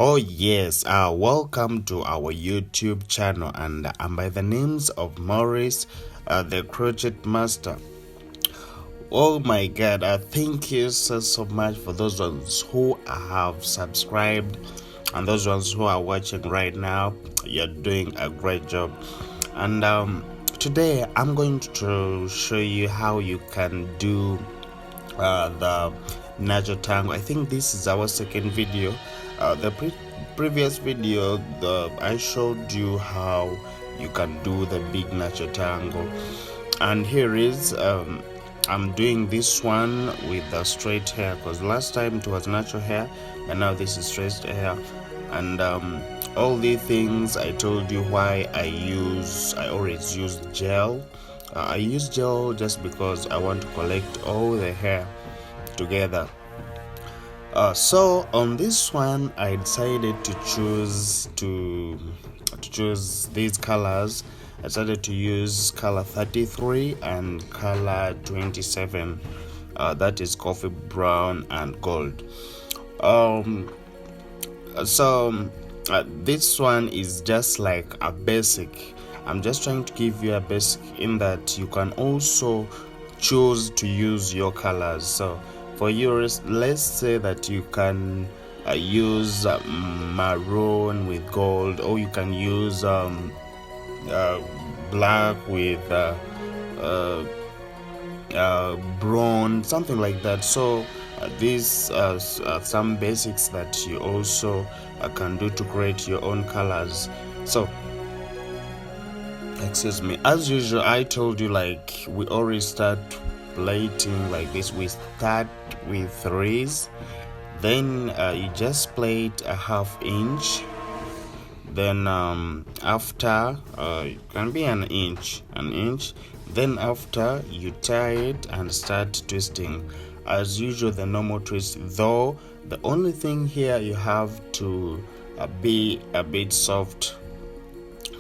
Oh yes, welcome to our YouTube channel, and I'm by the names of Morris, the crochet master. Oh my god, thank you so much for those ones who have subscribed and those ones who are watching right now. You're doing a great job. And today I'm going to show you how you can do the natural tangle. I think this is our second video. The previous video, I showed you how you can do the big natural tangle, and here is I'm doing this one with the straight hair, because last time it was natural hair and now this is straight hair. And all the things I told you why I always use gel. I use gel just because I want to collect all the hair together. So on this one I decided to choose these colors. I decided to use color 33 and color 27, that is coffee brown and gold. This one is just like a basic. I'm just trying to give you a basic, in that you can also choose to use your colors. So for yours, let's say that you can use maroon with gold, or you can use black with brown, something like that. So these are some basics that you also can do to create your own colors. So excuse me, as usual, I told you, like, we always start plating like this. We start with threes, then you just plait a half inch, then after it can be an inch, then after you tie it and start twisting as usual, the normal twist. Though the only thing here, you have to be a bit soft,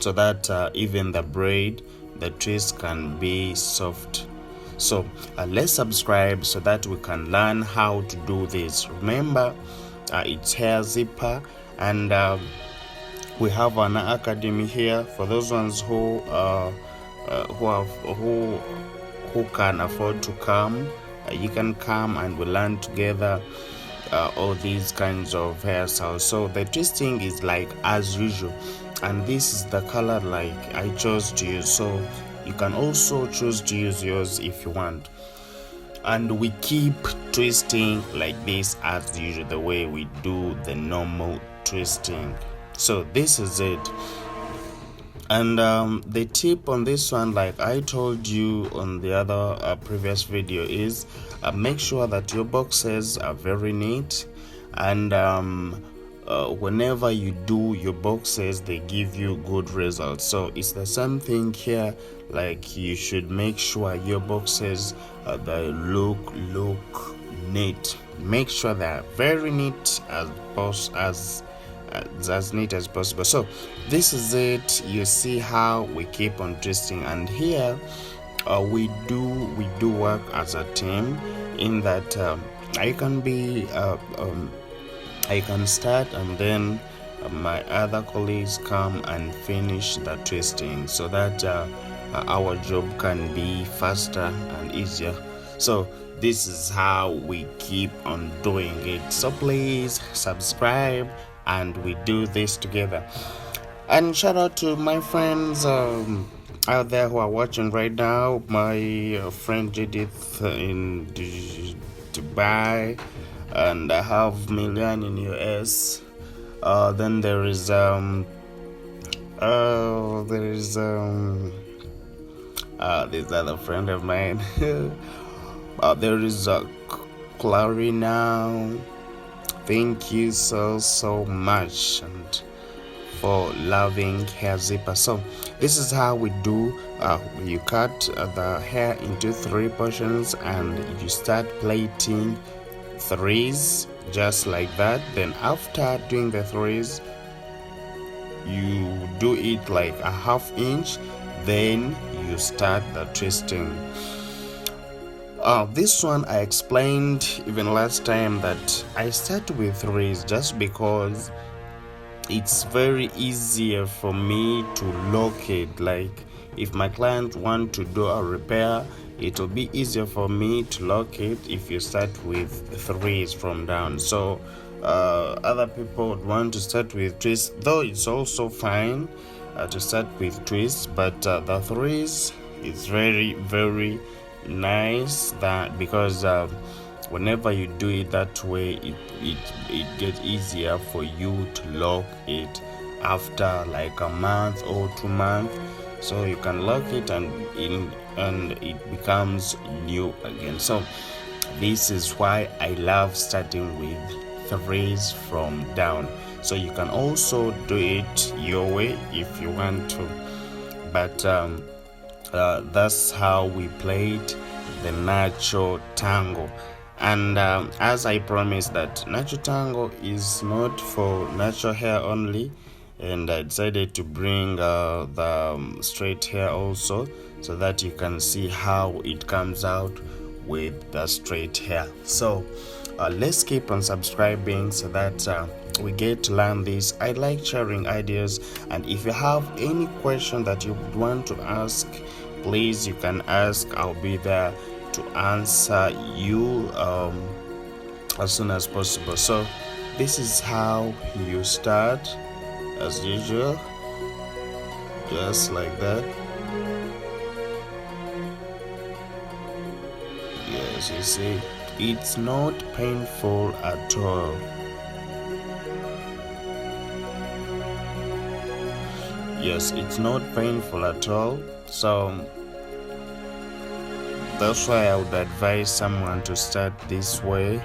so that even the braid, the twist can be soft. So let's subscribe so that we can learn how to do this. Remember, it's hair zipper, and we have an academy here for those ones who can afford to come. You can come and we learn together all these kinds of hairstyles. So the twisting is like as usual, and this is the color like I chose to use. So you can also choose to use yours if you want. And we keep twisting like this as usual, the way we do the normal twisting. So this is it. And the tip on this one, like I told you on the other previous video, is make sure that your boxes are very neat, and whenever you do your boxes, they give you good results. So it's the same thing here. Like, you should make sure your boxes they look neat. Make sure they are very neat as neat as possible. So this is it. You see how we keep on twisting, and here we do work as a team, in that I can start, and then my other colleagues come and finish the twisting, so that our job can be faster and easier. So this is how we keep on doing it. So please subscribe, and we do this together. And shout out to my friends out there who are watching right now. My friend Judith in Dubai, and I have Million in US. Then there is this other friend of mine. There is Clarina. Thank you so much, and for loving hair zipper. So this is how we do. You cut the hair into 3 portions, and you start plaiting threes just like that. Then after doing the threes, you do it like a half inch, then you start the twisting. This one I explained even last time that I start with threes just because it's very easier for me to locate. Like if my client want to do a repair, it will be easier for me to locate if you start with threes from down. So other people would want to start with twists, though it's also fine to start with twists, but the threes is very very nice, that because whenever you do it that way, it gets easier for you to lock it after like a month or 2 months. So you can lock it and it becomes new again. So this is why I love starting with threes from down. So you can also do it your way if you want to, but that's how we played the natural tangle. And as I promised, that natural tangle is not for natural hair only, and I decided to bring the straight hair also, so that you can see how it comes out with the straight hair. So let's keep on subscribing so that we get to learn this. I like sharing ideas, and if you have any question that you would want to ask, please you can ask. I'll be there to answer you as soon as possible. So this is how you start, as usual, just like that. Yes, you see, it's not painful at all. Yes, it's not painful at all. So that's why I would advise someone to start this way,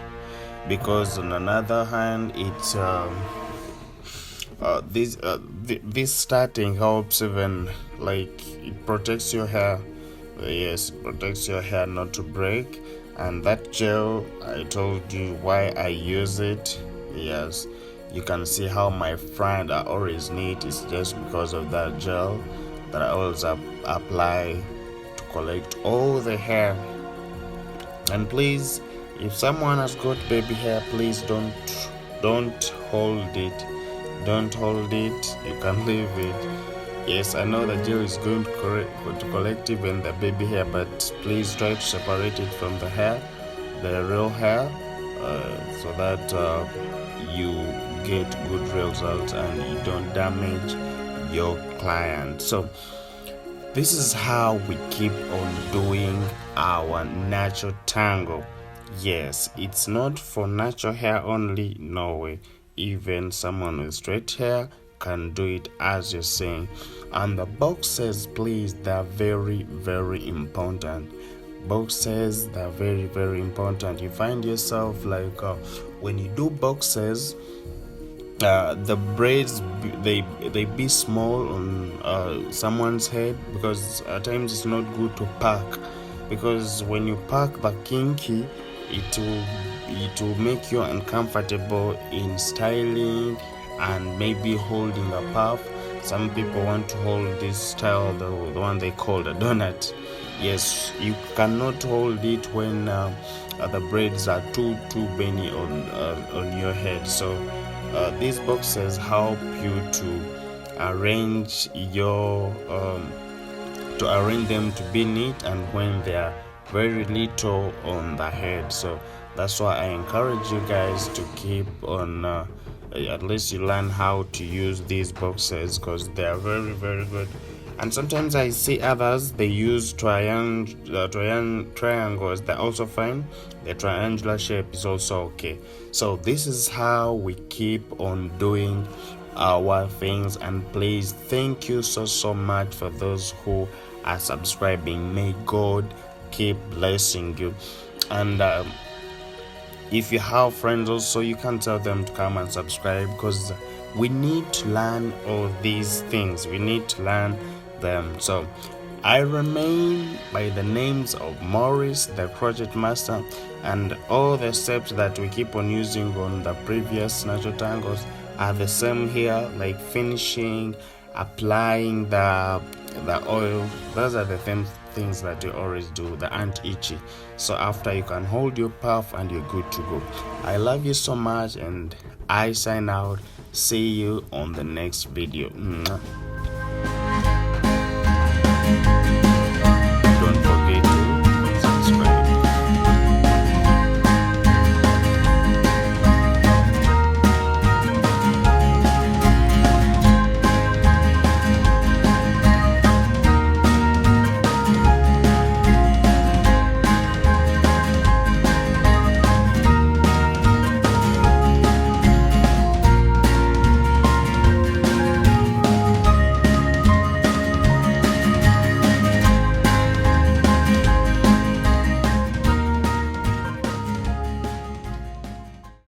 because on another hand, it's this starting helps, even like it protects your hair. Yes, it protects your hair not to break. And that gel, I told you why I use it. Yes, you can see how my front are always neat. It's just because of that gel that I always apply to collect all the hair. And please, if someone has got baby hair, please don't hold it. Don't hold it. You can leave it. Yes, I know the gel is going to collect even the baby hair, but please try to separate it from the hair, the real hair, so that you get good results and you don't damage your client. So this is how we keep on doing our natural tangle. Yes, it's not for natural hair only, no way. Even someone with straight hair can do it, as you're saying. And the boxes, please, they're very very important. Boxes, they're very very important. You find yourself like when you do boxes, the braids they be small on someone's head, because at times it's not good to pack, because when you pack the kinky, it will make you uncomfortable in styling and maybe holding a puff. Some people want to hold this style, the one they call the donut. Yes, you cannot hold it when the braids are too many on your head. So these boxes help you to arrange them to be neat, and when they are very little on the head. So that's why I encourage you guys to keep on at least you learn how to use these boxes, because they are very very good. And sometimes I see others, they use triangles. They're also fine. The triangular shape is also okay. So this is how we keep on doing our things. And please, thank you so much for those who are subscribing. May God keep blessing you. And if you have friends also, you can tell them to come and subscribe, because we need to learn all these things. We need to learn them. So I remain by the names of Morris, the crochet master, and all the steps that we keep on using on the previous natural tangles are the same here, like finishing, applying the oil. Those are the things that you always do, the anti-itchy. So after, you can hold your puff and you're good to go. I love you so much, and I sign out. See you on the next video. Mwah.